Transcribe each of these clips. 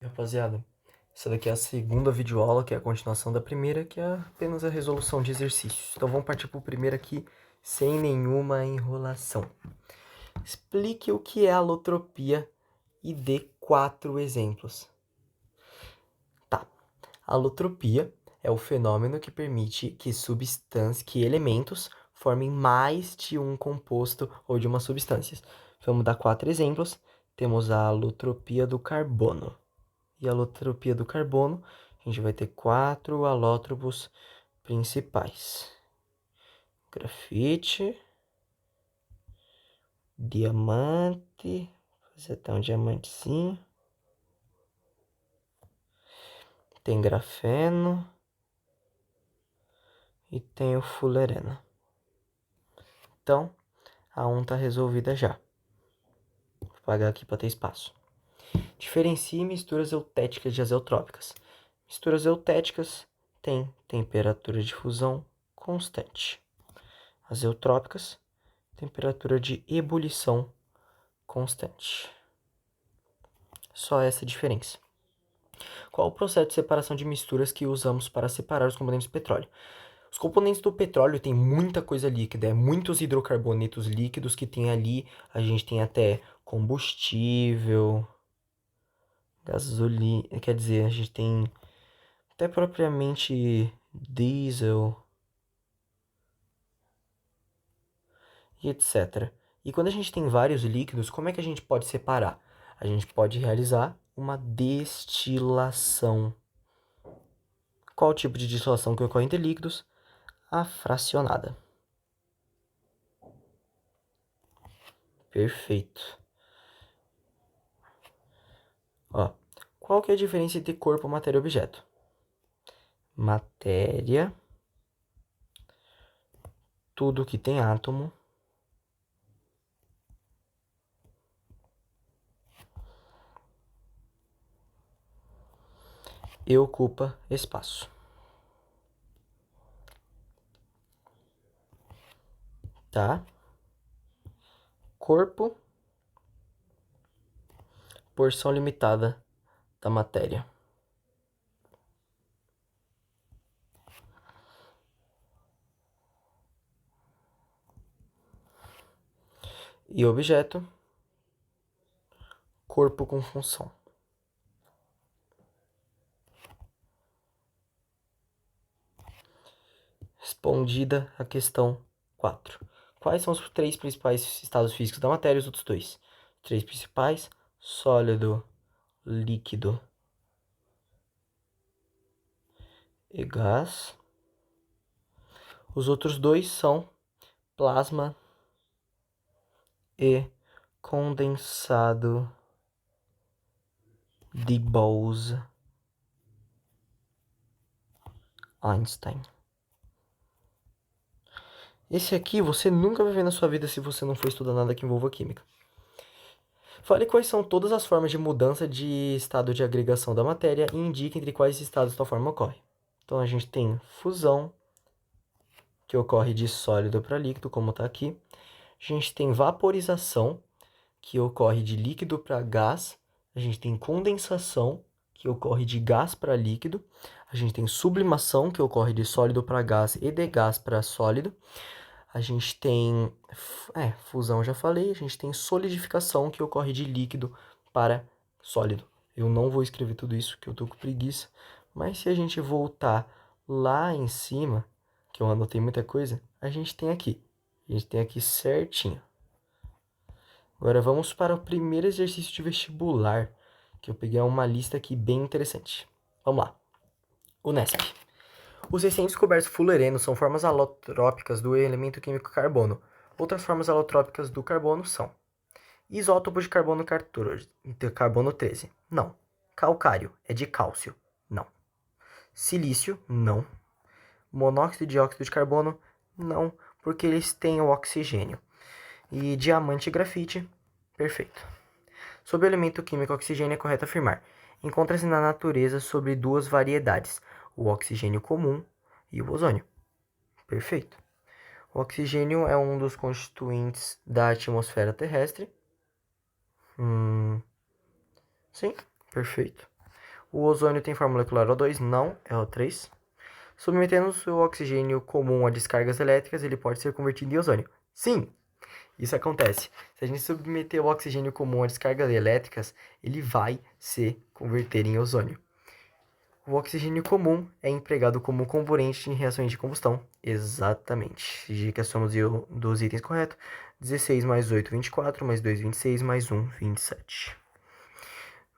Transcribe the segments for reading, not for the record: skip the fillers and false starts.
Rapaziada, essa daqui é a segunda videoaula, que é a continuação da primeira, que é apenas a resolução de exercícios. Então vamos partir para o primeiro aqui, sem nenhuma enrolação. Explique o que é alotropia e dê 4 exemplos. Tá. Alotropia é o fenômeno que permite que elementos formem mais de um composto ou de uma substância. Vamos dar 4 exemplos. Temos a alotropia do carbono. E a alotropia do carbono, a gente vai ter 4 alótropos principais: grafite, diamante, fazer até um diamantezinho, tem grafeno e tem o fulereno. Então, a 1 está resolvida já. Vou apagar aqui para ter espaço. Diferencie misturas eutéticas de azeotrópicas. Misturas eutéticas têm temperatura de fusão constante. Azeotrópicas, temperatura de ebulição constante. Só essa diferença. Qual o processo de separação de misturas que usamos para separar os componentes do petróleo? Os componentes do petróleo tem muita coisa líquida, muitos hidrocarbonetos líquidos que tem ali. A gente tem até combustível, gasolina, quer dizer, a gente tem até propriamente diesel e etc. E quando a gente tem vários líquidos, como é que a gente pode separar? A gente pode realizar uma destilação. Qual o tipo de destilação que ocorre entre líquidos? A fracionada. Perfeito. Ó, qual que é a diferença entre corpo, matéria e objeto? Matéria, tudo que tem átomo, e ocupa espaço. Tá? Corpo, porção limitada da matéria. E objeto, corpo com função. Respondida a questão 4. Quais são os 3 principais estados físicos da matéria e os outros 2? 3 principais: sólido, líquido e gás. Os outros 2 são plasma e condensado de Bose-Einstein. Esse aqui você nunca vai ver na sua vida se você não for estudar nada que envolva química. Fale quais são todas as formas de mudança de estado de agregação da matéria e indique entre quais estados tal forma ocorre. Então a gente tem fusão, que ocorre de sólido para líquido, como está aqui. A gente tem vaporização, que ocorre de líquido para gás. A gente tem condensação, que ocorre de gás para líquido. A gente tem sublimação, que ocorre de sólido para gás e de gás para sólido. A gente tem fusão, já falei. A gente tem solidificação, que ocorre de líquido para sólido. Eu não vou escrever tudo isso, que eu tô com preguiça. Mas se a gente voltar lá em cima, que eu anotei muita coisa, a gente tem aqui. A gente tem aqui certinho. Agora vamos para o primeiro exercício de vestibular, que eu peguei uma lista aqui bem interessante. Vamos lá. Unesp. Os recém-descobertos fullerenos são formas alotrópicas do elemento químico carbono. Outras formas alotrópicas do carbono são isótopos de carbono 14, de carbono 13. Não. Calcário é de cálcio. Não. Silício, não. Monóxido e dióxido de carbono, não, porque eles têm o oxigênio. E diamante e grafite, perfeito. Sobre o elemento químico oxigênio, é correto afirmar: encontra-se na natureza sobre 2 variedades, o oxigênio comum e o ozônio. Perfeito. O oxigênio é um dos constituintes da atmosfera terrestre. Sim, perfeito. O ozônio tem forma molecular O2? Não, é O3. Submetendo o oxigênio comum a descargas elétricas, ele pode ser convertido em ozônio. Sim, isso acontece. Se a gente submeter o oxigênio comum a descargas elétricas, ele vai se converter em ozônio. O oxigênio comum é empregado como componente em reações de combustão. Exatamente. Dica somos dos itens corretos. 16 mais 8, 24, mais 2, 26, mais 1, 27.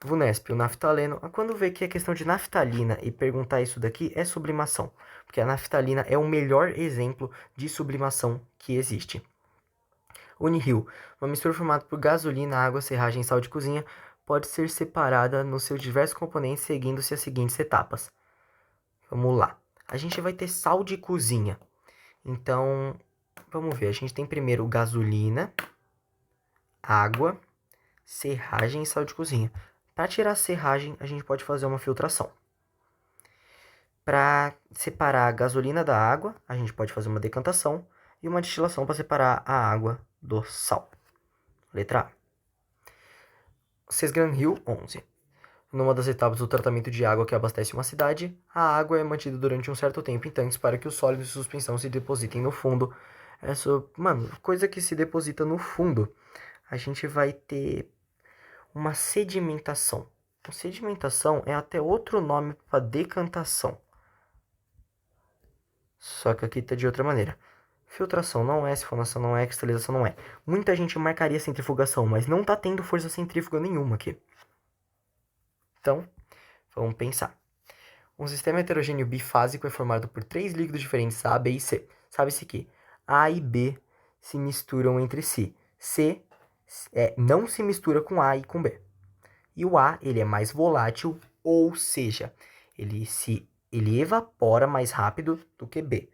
VUNESP, o naftaleno. Quando vê que é questão de naftalina e perguntar isso daqui, é sublimação. Porque a naftalina é o melhor exemplo de sublimação que existe. Unirio, uma mistura formada por gasolina, água, serragem e sal de cozinha, pode ser separada nos seus diversos componentes seguindo-se as seguintes etapas. Vamos lá. A gente vai ter sal de cozinha. Então, vamos ver. A gente tem primeiro gasolina, água, serragem e sal de cozinha. Para tirar a serragem, a gente pode fazer uma filtração. Para separar a gasolina da água, a gente pode fazer uma decantação e uma destilação para separar a água do sal. Letra A. Sesgran Hill 11. Numa das etapas do tratamento de água que abastece uma cidade, a água é mantida durante um certo tempo em tanques para que os sólidos de suspensão se depositem no fundo. Coisa que se deposita no fundo, a gente vai ter uma sedimentação. A sedimentação é até outro nome para decantação. Só que aqui tá de outra maneira. Filtração não é, sifonação não é, cristalização não é. Muita gente marcaria centrifugação, mas não tá tendo força centrífuga nenhuma aqui. Então, vamos pensar. Um sistema heterogêneo bifásico é formado por 3 líquidos diferentes A, B e C. Sabe-se que A e B se misturam entre si. C não se mistura com A e com B. E o A, ele é mais volátil, ou seja, ele evapora mais rápido do que B.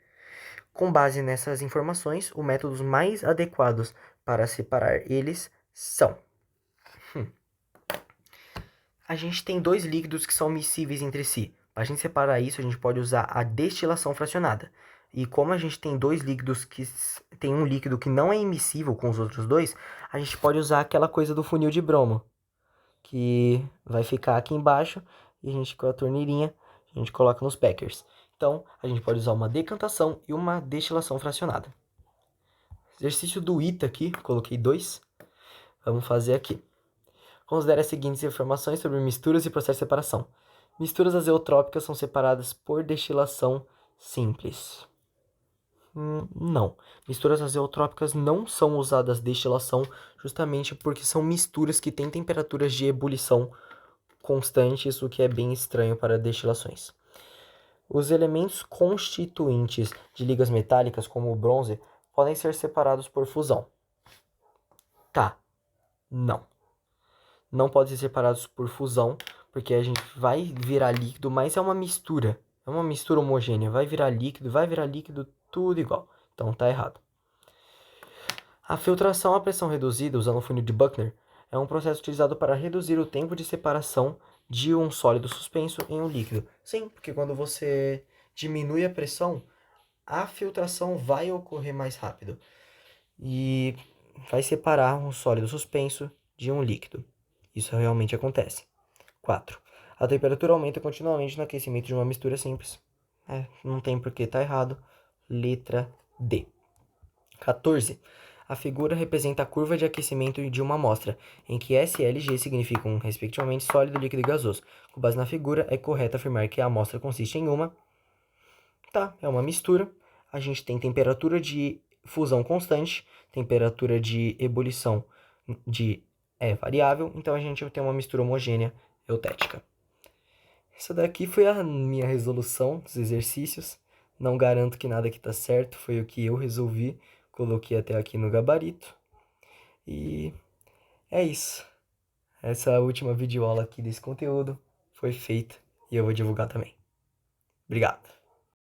Com base nessas informações, os métodos mais adequados para separar eles são... A gente tem 2 líquidos que são miscíveis entre si. Para a gente separar isso, a gente pode usar a destilação fracionada. E como a gente tem 2 líquidos que tem um líquido que não é immiscível com os outros 2, a gente pode usar aquela coisa do funil de bromo, que vai ficar aqui embaixo e a gente com a torneirinha, a gente coloca nos packers. Então, a gente pode usar uma decantação e uma destilação fracionada. Exercício do ITA aqui, coloquei 2. Vamos fazer aqui. Considere as seguintes informações sobre misturas e processo de separação. Misturas azeotrópicas são separadas por destilação simples. Não. Misturas azeotrópicas não são usadas destilação justamente porque são misturas que têm temperaturas de ebulição constantes, o que é bem estranho para destilações. Os elementos constituintes de ligas metálicas, como o bronze, podem ser separados por fusão. Tá. Não. Não podem ser separados por fusão, porque a gente vai virar líquido, mas é uma mistura. É uma mistura homogênea. Vai virar líquido, tudo igual. Então tá errado. A filtração a pressão reduzida, usando o funil de Buchner, é um processo utilizado para reduzir o tempo de separação de um sólido suspenso em um líquido. Sim, porque quando você diminui a pressão, a filtração vai ocorrer mais rápido. E vai separar um sólido suspenso de um líquido. Isso realmente acontece. 4. A temperatura aumenta continuamente no aquecimento de uma mistura simples. Não tem por que tá errado. Letra D. 14. A figura representa a curva de aquecimento de uma amostra, em que S e L e G significam, respectivamente, sólido, líquido e gasoso. Com base na figura, é correto afirmar que a amostra consiste em uma... é uma mistura. A gente tem temperatura de fusão constante, temperatura de ebulição é variável, então a gente tem uma mistura homogênea eutética. Essa daqui foi a minha resolução dos exercícios. Não garanto que nada aqui tá certo, foi o que eu resolvi. Coloquei até aqui no gabarito. E é isso. Essa última videoaula aqui desse conteúdo foi feita e eu vou divulgar também. Obrigado.